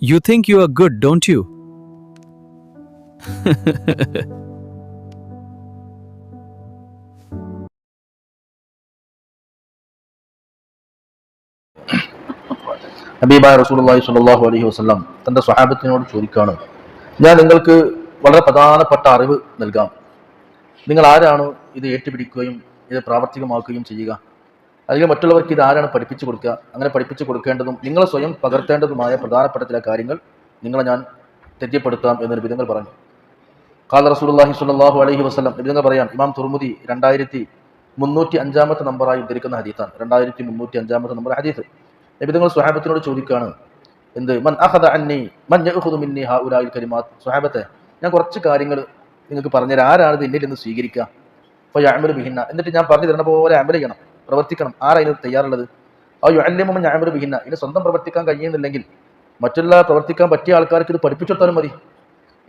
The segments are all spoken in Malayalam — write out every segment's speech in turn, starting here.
You think you are good, don't you? ഹബീബായ റസൂലുള്ളാഹി സ്വല്ലല്ലാഹു അലൈഹി വസല്ലം തന്റെ സ്വഹാബത്തിനോട് ചോദിക്കുകയാണ്, ഞാൻ നിങ്ങൾക്ക് വളരെ പ്രധാനപ്പെട്ട അറിവ് നൽകാം. നിങ്ങൾ ആരാണ് ഇത് ഏറ്റുപിടിക്കുകയും ഇത് പ്രാവർത്തികമാക്കുകയും ചെയ്യുക? അല്ലെങ്കിൽ മറ്റുള്ളവർക്ക് ഇത് ആരാണ് പഠിപ്പിച്ചു കൊടുക്കുക? അങ്ങനെ പഠിപ്പിച്ചു കൊടുക്കേണ്ടതും നിങ്ങൾ സ്വയം പകർത്തേണ്ടതുമായ പ്രധാനപ്പെട്ട ചില കാര്യങ്ങൾ നിങ്ങളെ ഞാൻ തെറ്റിപ്പെടുത്താം എന്ന് നബിതങ്ങൾ പറഞ്ഞു. ഖാല റസൂലുള്ളാഹി സ്വല്ലല്ലാഹു അലൈഹി വസല്ലം, നബിതങ്ങൾ പറയാൻ ഇമാം തുർമുദി 2305 നമ്പറായി ഉദ്ധരിക്കുന്ന ഹദീസാണ്. 2305 നമ്പർ ഹദീസ്. നബിതങ്ങൾ സ്വഹാബത്തിനോട് ചോദിക്കുകയാണ്, എന്ത് മൻ അഖദ അന്നി മൻ യഅഖുദു മിന്നി ഹൗലാഇൽ കലിമാത്ത്. സ്വഹാബത്തെ, ഞാൻ കുറച്ച് കാര്യങ്ങൾ നിങ്ങൾക്ക് പറഞ്ഞുതരാം. ആരാണ് ഇത് എന്നിൽ നിന്ന് സ്വീകരിക്കുക? ഫയഅമലു ബിഹിന്ന, എന്നിട്ട് ഞാൻ പറഞ്ഞു തരുന്ന പോലെ അമൽ ചെയ്യണം, പ്രവർത്തിക്കണം. ആരാണ് തയ്യാറുള്ളത്? ആ യുഅല്ലിമു മൻ യഅമലു ബിഹിന്ന, ഇത് സ്വന്തം പ്രവർത്തിക്കാൻ കഴിയുന്നില്ലെങ്കിൽ മറ്റുള്ള പ്രവർത്തിക്കാൻ പറ്റിയ ആൾക്കാർക്ക് ഇത് പഠിപ്പിച്ചു കൊടുത്താലും മതി.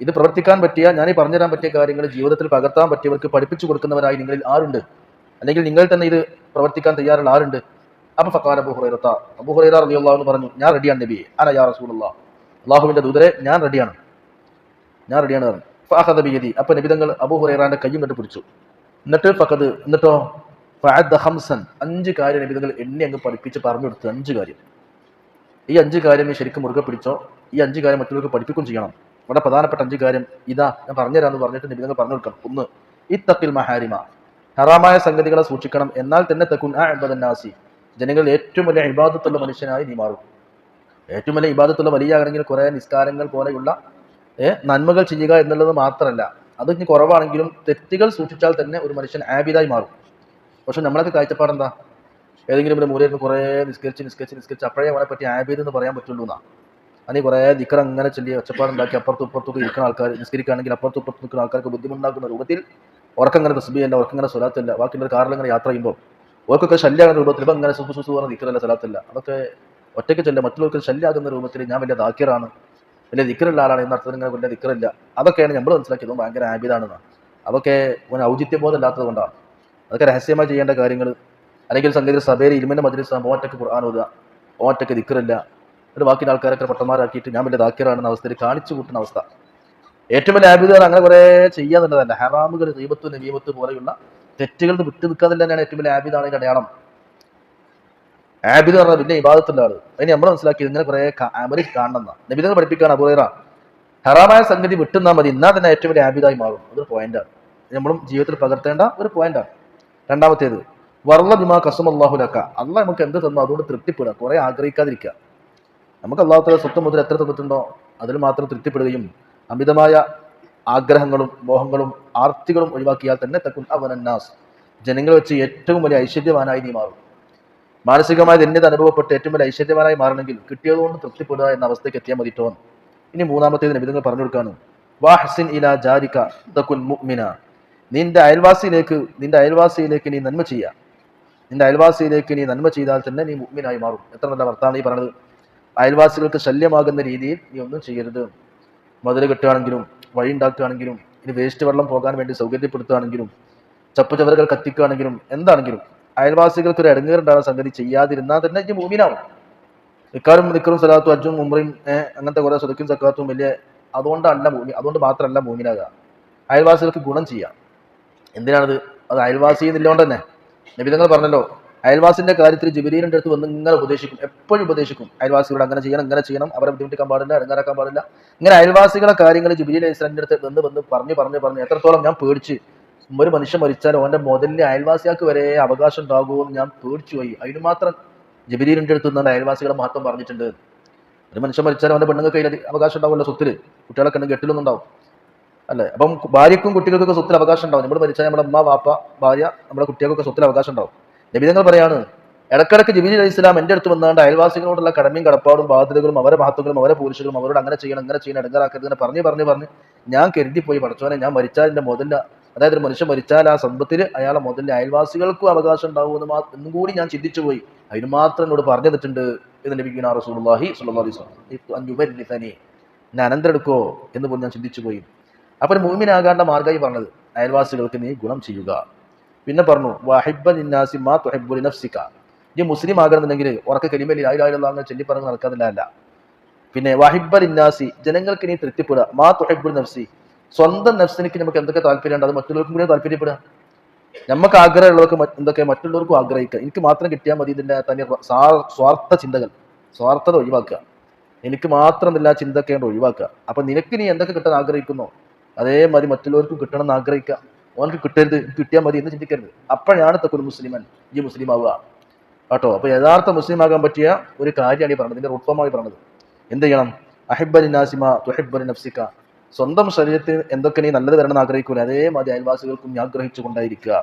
ഇത് പ്രവർത്തിക്കാൻ പറ്റിയ, ഞാൻ ഈ പറഞ്ഞുതരാൻ പറ്റിയ കാര്യങ്ങൾ ജീവിതത്തിൽ പകർത്താൻ പറ്റിയവർക്ക് പഠിപ്പിച്ചു കൊടുക്കുന്നവരായി നിങ്ങളിൽ ആരുണ്ട്? അല്ലെങ്കിൽ നിങ്ങൾ തന്നെ ഇത് പ്രവർത്തിക്കാൻ തയ്യാറുള്ള ആരുണ്ട്? അപ്പൊ ഫഖാല അബൂ ഹുറൈറ റളിയല്ലാഹു അൻഹു പറഞ്ഞു, ഞാൻ റെഡിയാണ് നബിയെ. അന യാ റസൂലുള്ളാഹ്, അല്ലാഹുവിന്റെ ദൂതരെ ഞാൻ റെഡിയാണ് പറഞ്ഞു. ഫഅഖദ ബിയദി, അപ്പൊ നബി തങ്ങൾ അബൂ ഹുറൈറയുടെ കയ്യും കെട്ടി പിടിച്ചു. എന്നിട്ടോ ഫഅദ്ദ ഖംസൻ, 5 കാര്യം നബി തങ്ങൾ എന്നെ അങ്ങ് പഠിപ്പിച്ച് പറഞ്ഞു കൊടുത്തു. 5 കാര്യം. ഈ 5 കാര്യം നീ ശരിക്കും മുറുകെ പിടിച്ചോ. ഈ 5 കാര്യം മറ്റുള്ളവർക്ക് പഠിപ്പിക്കുകയും ചെയ്യണം. വളരെ പ്രധാനപ്പെട്ട 5 കാര്യം ഇതാ ഞാൻ പറഞ്ഞുതരാന്ന് പറഞ്ഞിട്ട് നബി തങ്ങൾ പറഞ്ഞു കൊടുക്കണം. 1, ഇത്തഖിൽ മഹാരിമ, ഹറാമായ സംഗതികളെ സൂക്ഷിക്കണം. എന്നാൽ തന്നെ തകുൻ അഅബദൻ നാസി, ജനങ്ങളിൽ ഏറ്റവും വലിയ ഇബാദത്തുള്ള മനുഷ്യനായി നീ മാറും. ഏറ്റവും വലിയ ഇബാദത്തുള്ള വലിയാകണമെങ്കിൽ കുറെ നിസ്കാരങ്ങൾ പോലെയുള്ള നന്മകൾ ചെയ്യുക എന്നുള്ളത് മാത്രമല്ല, അത് ഇനി കുറവാണെങ്കിലും തെറ്റുകൾ സൂക്ഷിച്ചാൽ തന്നെ ഒരു മനുഷ്യൻ ആബിദായി മാറും. പക്ഷെ നമ്മളൊക്കെ കാഴ്ചപ്പാടെന്താ? ഏതെങ്കിലും ഒരു മൂലയിരുന്ന് കുറേ നിസ്കരിച്ച് അപ്പോഴേ അവനെ പറ്റി ആബിദ് എന്ന് പറയാൻ പറ്റുള്ളൂ എന്നാ. അല്ലെങ്കിൽ കുറേ ദിക്ർ അങ്ങനെ ചൊല്ലി ഒച്ചപ്പാടുണ്ടാക്കി അപ്പുറത്തും ഇപ്പുറത്തൊക്കെ ഇരിക്കുന്ന ആൾക്കാർ, നിസ്കരിക്കുകയാണെങ്കിൽ അപ്പുറത്തും ഇപ്പുറത്തും നിൽക്കുന്ന ആൾക്കാർക്ക് ബുദ്ധിമുട്ടുണ്ടാക്കുന്ന രൂപത്തിൽ ഉറക്കങ്ങനെ തസ്ബീഹല്ല, ഉറക്കങ്ങനെ സ്വലാത്തില്ല, ബാക്കിയുള്ള കാറിലങ്ങനെ യാത്ര ചെയ്യുമ്പോൾ ഓർക്കൊക്കെ ശല്യമാകുന്ന രൂപത്തിൽ ഇപ്പം അങ്ങനെ സുസു പറഞ്ഞ ദിക്റല്ല, സ്വലാത്തില്ല, അതൊക്കെ ഒറ്റയ്ക്ക് ചൊല്ല മറ്റുള്ളവർക്ക് ശല്യമാകുന്ന രൂപത്തിൽ ഞാൻ വലിയ ദാക്കിറാണ്, വലിയ ദിക്റുള്ള ആളാണ് എന്ന അർത്ഥത്തിൽ ഇങ്ങനെ വലിയ ദിക്റില്ല. അതൊക്കെയാണ് നമ്മൾ മനസ്സിലാക്കിയത് ഭയങ്കര ആബിദാണെന്നാണ്. അതൊക്കെ ഒരു ഔചിത്യബോധം ഇല്ലാത്തത് കൊണ്ടാണ്. അതൊക്കെ രഹസ്യമായി ചെയ്യേണ്ട കാര്യങ്ങൾ. അല്ലെങ്കിൽ സംഗീത സഭയിൽ ഇൽമിന്റെ മജ്ലിസ് ഓറ്റക്ക് ഖുർആൻ ഓതുക, ഓറ്റക്ക് ദിക്റില്ല, ഒരു ബാക്കിയുള്ള ആൾക്കാരൊക്കെ പൊട്ടന്മാരാക്കിയിട്ട് ഞാൻ വലിയ ദാക്കിറാണെന്ന അവസ്ഥയിൽ കാണിച്ചു കൂട്ടുന്ന അവസ്ഥ. ഏറ്റവും വലിയ ആബിദുകൾ അങ്ങനെ കുറെ ചെയ്യാന്നുള്ളതല്ല, ഹറാമുകൾ, ഗീബത്ത്, നമീമത്ത് പോലെയുള്ള തെറ്റുകൾ വിട്ടു നിൽക്കാതില്ല തന്നെയാണ് ഏറ്റവും വലിയ ആബിദാണ് അതിന്റെ അടയാളം. ആബിദ് പറഞ്ഞാൽ പിന്നെ ഇബാദത്തുള്ള ആള്. അതിന് നമ്മൾ മനസ്സിലാക്കിയത് ഇങ്ങനെ കുറെ അമല് കാണണം. നബിതങ്ങൾ പഠിപ്പിക്കുകയാണ്, അബൂ ഹുറൈറ, ഹറാമായ സംഗതി വിട്ടുന്നാൽ മതി, എന്നാൽ തന്നെ ഏറ്റവും വലിയ ആബിദായി മാറും. അതൊരു പോയിന്റാണ്, നമ്മളും ജീവിതത്തിൽ പകർത്തേണ്ട ഒരു പോയിന്റാണ്. രണ്ടാമത്തേത് വർള ബിമാ ഖസമല്ലാഹു ലക, അള്ളാഹ് നമുക്ക് എന്ത് തന്നോ അതുകൊണ്ട് തൃപ്തിപ്പെടുക, കുറെ ആഗ്രഹിക്കാതിരിക്കുക. നമുക്ക് അള്ളാഹു തആല സ്വത്ത് മുതൽ എത്ര തന്നിട്ടുണ്ടോ അതിൽ മാത്രം തൃപ്തിപ്പെടുകയും അമിതമായ ആഗ്രഹങ്ങളും മോഹങ്ങളും ആർത്തികളും ഒഴിവാക്കിയാൽ തന്നെ തകുൻ അവനന്നാസ്, ജനങ്ങൾ വെച്ച് ഏറ്റവും വലിയ ഐശ്വര്യവാനായി നീ മാറും. മാനസികമായ ധന്യത അനുഭവപ്പെട്ട് ഏറ്റവും വലിയ ഐശ്വര്യവാനായി മാറണമെങ്കിൽ കിട്ടിയതുകൊണ്ട് തൃപ്തിപ്പെടുക എന്ന അവസ്ഥയ്ക്ക് എത്തിയാൽ മതിട്ടോ. ഇനി മൂന്നാമത്തേത് നബിതങ്ങൾ പറഞ്ഞു കൊടുക്കാണ്, വാഹ്സിൻ ഇലാ ജാരിക തകുൻ മുഅ്മിന, നിന്റെ അയൽവാസിയിലേക്ക് നീ നന്മ ചെയ്യുക. നിന്റെ അയൽവാസിയിലേക്ക് നീ നന്മ ചെയ്താൽ തന്നെ നീ മുഅ്മിനായി മാറും. എത്ര നല്ല വർത്താണ് ഈ പറഞ്ഞത്. അയൽവാസികൾക്ക് ശല്യമാകുന്ന രീതിയിൽ നീ ഒന്നും ചെയ്യരുത്. മതിൽ കെട്ടുകയാണെങ്കിലും, വഴി ഉണ്ടാക്കുകയാണെങ്കിലും, ഇനി വേസ്റ്റ് വെള്ളം പോകാൻ വേണ്ടി സൗകര്യപ്പെടുത്തുകയാണെങ്കിലും, ചപ്പുചവറുകൾ കത്തിക്കുകയാണെങ്കിലും, എന്താണെങ്കിലും അയൽവാസികൾക്ക് ഒരു ഇടങ്ങേറുണ്ടാകുന്ന സംഗതി ചെയ്യാതിരുന്നാൽ തന്നെ ഇനി മുഅ്മിനാവും. ഇക്കാരും നിക്കറും സലാത്തും അജ്ജും ഉംറയും അങ്ങനത്തെ കുറെ സ്വതക്കും സക്കാത്തും വലിയ അതുകൊണ്ട് മാത്രമല്ല മുഅ്മിനാകുക. അയൽവാസികൾക്ക് ഗുണം ചെയ്യാം. എന്തിനാണത്? അത് അയൽവാസി എന്നില്ലോണ്ട് തന്നെ. നബി തങ്ങൾ പറഞ്ഞല്ലോ, അയൽവാസിന്റെ കാര്യത്തിൽ ജിബ്രീലിന്റെ അടുത്ത് വന്ന് ഇങ്ങനെ ഉപദേശിക്കും, എപ്പോഴും ഉപദേശിക്കും. അയൽവാസികളോട് അങ്ങനെ ചെയ്യണം, ഇങ്ങനെ ചെയ്യണം, അവരെ ബുദ്ധിമുട്ടിക്കാൻ പാടില്ല, ഇടങ്ങാറാക്കാൻ പാടില്ല. ഇങ്ങനെ അയൽവാസികളെ കാര്യങ്ങൾ ജിബ്രീൽ അലൈഹി സ്വലാമിന്റെ അടുത്ത് വന്ന് പറഞ്ഞു എത്രത്തോളം ഞാൻ പേടിച്ച്, ഒരു മനുഷ്യൻ മരിച്ചാൽ അവന്റെ മുതലിന് അയൽവാസികൾക്ക് വരെ അവകാശം ഉണ്ടാകുമെന്ന് ഞാൻ പേടിച്ചു പോയി. അതിന് മാത്രം ജിബ്രീലിന്റെ അടുത്ത് നിന്നാണ് അയൽവാസികളെ മഹത്വം പറഞ്ഞിട്ടുണ്ട്. ഒരു മനുഷ്യൻ മരിച്ചാൽ അവന്റെ പെണ്ണുങ്ങൾക്ക് അതിൽ അവകാശം ഉണ്ടാവുമല്ലോ, സ്വത്തിൽ. കുട്ടികളൊക്കെ ഉണ്ടെങ്കിൽ എട്ടിലൊന്നും ഉണ്ടാവും അല്ലേ? അപ്പം ഭാര്യക്കും കുട്ടികൾക്കൊക്കെ സ്വത്തിൽ അവകാശം ഉണ്ടാവും. നമ്മൾ മരിച്ചാൽ നമ്മുടെ അമ്മ, വാപ്പ, ഭാര്യ, നമ്മുടെ കുട്ടികൾക്കൊക്കെ സ്വത്തിൽ അവകാശം ഉണ്ടാവും. നബിതങ്ങൾ പറയാണ്, ഇടക്കിടക്ക് ജിബ്രീൽ അലൈഹി സ്വലാം എന്റെ അടുത്ത് വന്നാണ്ട് അയൽവാസികളോടുള്ള കടമയും കടപ്പാടും ബാധ്യതകളും അവരെ മഹത്വങ്ങളും അവരെ പുരുഷകളും അവരോട് അങ്ങനെ ചെയ്യണം, ഇങ്ങനെ ചെയ്യണം, ഇടങ്ങാറാക്കരുത്, ഇങ്ങനെ പറഞ്ഞ് ഞാൻ കരുതിപ്പോയി, പഠിച്ചവനെ, ഞാൻ മരിച്ചാൽ എന്റെ മുതലിന്, അതായത് ഒരു മനുഷ്യൻ മരിച്ചാൽ ആ സമ്പത്തിൽ അയാളെ മുതലിന് അയൽവാസികൾക്കും അവകാശം ഉണ്ടാവുമെന്ന് എന്നും കൂടി ഞാൻ ചിന്തിച്ചു പോയി. അതിന് മാത്രം എന്നോട് പറഞ്ഞു തന്നിട്ടുണ്ട് എന്ന് നബിയുനാ റസൂലുള്ളാഹി സ്വല്ലല്ലാഹു അലൈഹി വസല്ലം. ഞാൻ അനന്തരം എടുക്കോ എന്ന് പോലും ഞാൻ ചിന്തിച്ചു പോയി. അപ്പൊ ഒരു മുഅ്മിനാകാണ്ട മാർഗ്ഗമായി പറഞ്ഞത്, അയൽവാസികൾക്ക് നീ ഗുണം ചെയ്യുക. പിന്നെ പറഞ്ഞു, വഹിബ്ബ ലിന്നാസി മാ തുഹിബ്ബു ലിനഫ്സിക, നീ മുസ്ലിം ആകണമെന്നുണ്ടെങ്കിൽ ഉറക്കെ കലിമ ലാ ഇലാഹ ഇല്ലല്ലാഹ് ചൊല്ലി പറഞ്ഞ് നടക്കാതില്ല. പിന്നെ വഹിബ്ബൽ ഇന്നാസി, ജനങ്ങൾക്ക് നീ തൃപ്തിപ്പെടുക, മാ തുഹിബ്ബുൽ നഫ്സി, സ്വന്തം നഫ്സിനിക്ക് നമുക്ക് എന്തൊക്കെ താല്പര്യമുണ്ട് അത് മറ്റുള്ളവർക്കും കൂടി താല്പര്യപ്പെടുക. നമുക്ക് ആഗ്രഹമുള്ളവർക്ക് എന്തൊക്കെ മറ്റുള്ളവർക്കും ആഗ്രഹിക്കുക. എനിക്ക് മാത്രം കിട്ടിയാൽ മതി ഇതിന്റെ തന്നെ സ്വാർത്ഥ ചിന്തകൾ, സ്വാർത്ഥത ഒഴിവാക്കുക. എനിക്ക് മാത്രം എല്ലാ ചിന്തയൊക്കെ ഒഴിവാക്കുക. അപ്പൊ നിനക്ക് നീ എന്തൊക്കെ കിട്ടാൻ ആഗ്രഹിക്കുന്നോ അതേമാതിരി മറ്റുള്ളവർക്കും കിട്ടണം എന്ന് ആഗ്രഹിക്കുക. ഓനക്ക് കിട്ടരുത്, കിട്ടിയാൽ മതി എന്ന് ചിന്തിക്കരുത്. അപ്പോഴാണ് തക്കുൽ മുസ്ലിമൻ, ഈ മുസ്ലിം ആവുക കേട്ടോ. അപ്പൊ യഥാർത്ഥ മുസ്ലിം ആകാൻ പറ്റിയ ഒരു കാര്യമാണ് ഈ പറഞ്ഞത്, ഇതിന്റെ റൂപമായി പറഞ്ഞത്. എന്ത് ചെയ്യണം? അഹിബ്ബലി നാസിമ തുഹിബ്ബലി നഫ്സിക, സ്വന്തം ശരീരത്തിൽ എന്തൊക്കെ നീ നല്ലത് വരണം എന്ന് ആഗ്രഹിക്കൂല അതേമാതിരി അയൽവാസികൾക്കും നീ ആഗ്രഹിച്ചു കൊണ്ടായിരിക്കുക.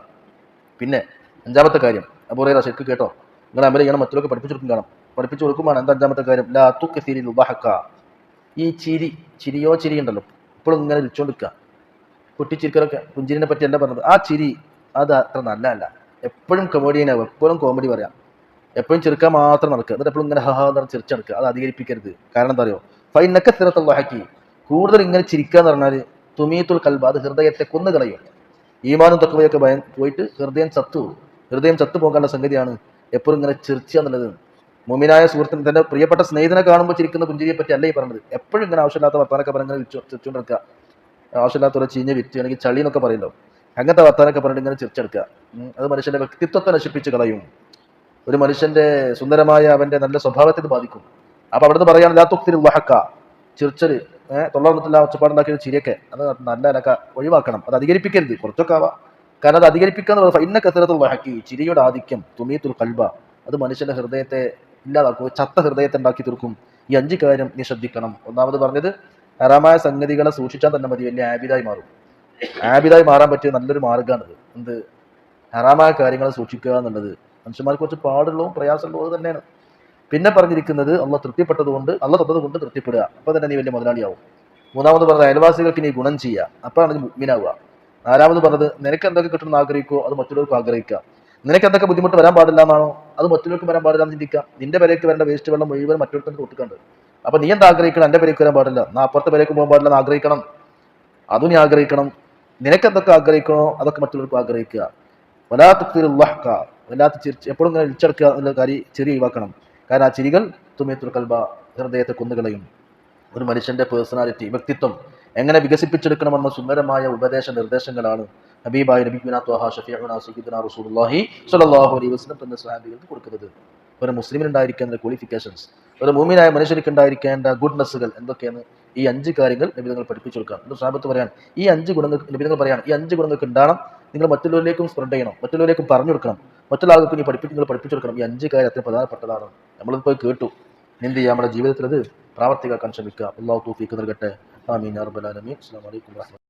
പിന്നെ 5ാമത്തെ കാര്യം, അബൂ ഹുറൈറ ശരിക്ക് കേട്ടോ, നിങ്ങൾ അമൽ ചെയ്യണം, മറ്റുള്ളവർക്ക് പഠിപ്പിച്ചു കൊടുക്കും കാണാം, പഠിപ്പിച്ചു കൊടുക്കുമ്പോൾ എന്താ 5ാമത്തെ കാര്യം? ലാ തുക്സിരിൽ ഉബഹക, ഈ ചിരി ഉണ്ടല്ലോ, ഇപ്പോഴും ഇങ്ങനെ വിളിച്ചോണ്ടിരിക്കുക, പൊട്ടിച്ചിരിക്കലൊക്കെ, പുഞ്ചിരിനെ പറ്റി അല്ല പറഞ്ഞത്. ആ ചിരി അത് അത്ര നല്ലതല്ല. എപ്പോഴും കൊമേഡിയനാവും, എപ്പോഴും കോമഡി പറയാം, എപ്പോഴും ചെറുക്കാൻ മാത്രം നടക്കുക, എന്നിട്ട് എപ്പോഴും ഇങ്ങനെ ഹഹാ എന്ന് ചിരിച്ചെടുക്കുക. അത് അധികരിപ്പിക്കരുത്. കാരണം എന്താ അറിയോ? ഫൈനക്ക സ്ഥിരത്തുള്ള ഹക്കി, കൂടുതൽ ഇങ്ങനെ ചിരിക്കുക എന്ന് പറഞ്ഞാൽ തുമീത്തുൽ കൽബ, അത് ഹൃദയത്തെ കൊന്നുകളയും. ഈമാനും തഖ്വയൊക്കെ പോയിട്ട് ഹൃദയം ചത്തു പോകാനുള്ള സംഗതിയാണ് എപ്പോഴും ഇങ്ങനെ ചിരിക്കുക എന്നുള്ളത്. മുഅ്മിനായ സുഹൃത്തിന്, തന്റെ പ്രിയപ്പെട്ട സ്നേഹിതനെ കാണുമ്പോൾ ചിരിക്കുന്ന പുഞ്ചിരിയെ പറ്റി അല്ല ഈ പറഞ്ഞത്. എപ്പോഴും ഇങ്ങനെ ആവശ്യമില്ലാത്ത വർത്താനൊക്കെ പറഞ്ഞ് ചിരിച്ചുകൊണ്ടിരിക്കുക, ആവശ്യമില്ലാത്തവരെ ചീഞ്ഞ് വിറ്റ് അല്ലെങ്കിൽ ചളി എന്നൊക്കെ പറയല്ലോ, അങ്ങനത്തെ വർത്താനൊക്കെ പറഞ്ഞിട്ട് ഇങ്ങനെ ചിരിച്ചെടുക്കുക. അത് മനുഷ്യന്റെ വ്യക്തിത്വത്തെ നശിപ്പിച്ച് കളയും, ഒരു മനുഷ്യന്റെ സുന്ദരമായ അവന്റെ നല്ല സ്വഭാവത്തെ ബാധിക്കും. അപ്പൊ അവിടുന്ന് പറയാണ് ലാ തുക്തിരിൽ വഹക്ക, ചിരിച്ചല്, തൊള്ളർന്നിട്ടില്ല ഒച്ചപ്പാടുണ്ടാക്കിയ ചിരിയൊക്കെ അത് നല്ല അലക്ക ഒഴിവാക്കണം, അത് അധികരിപ്പിക്കരുത്. കുറച്ചൊക്കെ ആവാം, കാരണം അത് അധികരിപ്പിക്കാന്ന് പറയുന്നത് ഇന്ന കസരത്തുൽ വഹക്കി, ചിരിയുടെ ആധിക്യം, തുമീത്തുൽ കൽബ, അത് മനുഷ്യന്റെ ഹൃദയത്തെ ഇല്ലാതാക്കും, ചത്ത ഹൃദയത്തെ ഉണ്ടാക്കി തീർക്കും. ഈ 5 കാര്യം നീ ശ്രദ്ധിക്കണം. ഒന്നാമത് പറഞ്ഞത് ഹറാമായ സംഗതികളെ സൂക്ഷിച്ചാൽ തന്നെ മതി, വലിയ ആബിദായി മാറും. ആബിദായി മാറാൻ പറ്റിയ നല്ലൊരു മാർഗ്ഗമാണിത്. എന്ത്? ഹറാമായ കാര്യങ്ങളെ സൂക്ഷിക്കുക എന്നുള്ളത് മനുഷ്യന്മാർക്ക് കുറച്ച് പാടുള്ളതും പ്രയാസമുള്ളതും തന്നെയാണ്. പിന്നെ പറഞ്ഞിരിക്കുന്നത് അള്ളാഹ് തൃപ്തിപ്പെട്ടതുകൊണ്ട്, അള്ളാഹ് തൊട്ടതുകൊണ്ട് തൃപ്തിപ്പെടുക, അപ്പൊ തന്നെ നീ വലിയ മുതലാളിയാവും. 3ാമത് പറഞ്ഞത് അയൽവാസികൾക്ക് നീ ഗുണം ചെയ്യുക, അപ്പോഴാണ് നീ മുഅ്മിനാവുക. 4ാമത് പറഞ്ഞത് നിനക്ക് എന്തൊക്കെ കിട്ടണമെന്ന് ആഗ്രഹിക്കുമോ അത് മറ്റുള്ളവർക്ക് ആഗ്രഹിക്കുക. നിനക്ക് എന്തൊക്കെ ബുദ്ധിമുട്ട് വരാൻ പാടില്ല എന്നാണോ അത് മറ്റുള്ളവർക്ക് വരാൻ പാടില്ല എന്ന് ചിന്തിക്കുക. നിന്റെ പേരേക്ക് വരേണ്ട വേസ്റ്റ് വെള്ളം മുഴുവൻ മറ്റുള്ളവർക്ക് കൊടുക്കുന്നുണ്ട്. അപ്പൊ നീ എന്താ ആഗ്രഹിക്കണം? എന്റെ പേരേക്ക് വരാൻ പാടില്ല, നാ അപ്പുറത്തെ പേരേക്ക് പോകാൻ പാടില്ല എന്ന് ആഗ്രഹിക്കണം. അതും നീ ആഗ്രഹിക്കണം. നിനക്ക് എന്തൊക്കെ ആഗ്രഹിക്കണോ അതൊക്കെ മറ്റുള്ളവർക്ക് ആഗ്രഹിക്കുക. വല്ലാത്ത എപ്പോഴും ഇങ്ങനെ ഇളിച്ചടക്കുക എന്നുള്ള കാര്യം ചെറിയ ഒഴിവാക്കണം. കാരണം ആ ചിരികൾ തുമീത്തുൽ കൽബ, ഹൃദയത്തെ കൊന്നുകളയും. ഒരു മനുഷ്യന്റെ പേഴ്സണാലിറ്റി, വ്യക്തിത്വം എങ്ങനെ വികസിപ്പിച്ചെടുക്കണമെന്ന സുന്ദരമായ ഉപദേശ നിർദ്ദേശങ്ങളാണ് ഹബീബായ നബിയുനാ ത്വഹ ഷഫീഉനാ സയ്യിദുനാ റസൂലുള്ളാഹി സ്വല്ലല്ലാഹു അലൈഹി വസല്ലം തന്റെ സ്വഹാബികൾക്ക് കൊടുക്കുന്നത്. ഒരു മുസ്ലിമിന് ഉണ്ടായിരിക്കേണ്ട ക്വാളിഫിക്കേഷൻസ്, ഒരു മുഅ്മിനായ മനുഷ്യർക്ക് ഉണ്ടായിരിക്കേണ്ട ഗുഡ്നെസ്സുകൾ എന്തൊക്കെയാണ്? ഈ 5 കാര്യങ്ങൾ നബി തങ്ങൾ പഠിപ്പിച്ചു കൊടുക്കാം. എന്നിട്ട് സ്വഹാബത്ത് പറയാൻ ഈ 5 ഗുണങ്ങൾ നബി തങ്ങൾ പറയാണ്, ഈ 5 ഗുണങ്ങൾക്ക് ഉണ്ടാകണം, നിങ്ങൾ മറ്റുള്ളവരിലേക്കും സ്പ്രെഡ് ചെയ്യണം, മറ്റുള്ളവരിലേക്കും പറഞ്ഞു കൊടുക്കണം, മറ്റുള്ള ആൾക്ക് നിങ്ങൾ പഠിപ്പിച്ചു കൊടുക്കണം. ഈ 5 കാര്യം അത്ര പ്രധാനപ്പെട്ടതാണ്. നമ്മളിപ്പോൾ കേട്ടു, എന്ത് ചെയ്യുക? നമ്മുടെ ജീവിതത്തിൽ അത് പ്രാവർത്തികമാക്കാൻ ശ്രമിക്കുക. അല്ലാഹു തൗഫീഖ് നൽകട്ടെ. ആമീൻ യാ റബ്ബൽ ആലമീൻ. അസ്സലാമു അലൈക്കും വറഹ്മത്തുള്ളാഹി.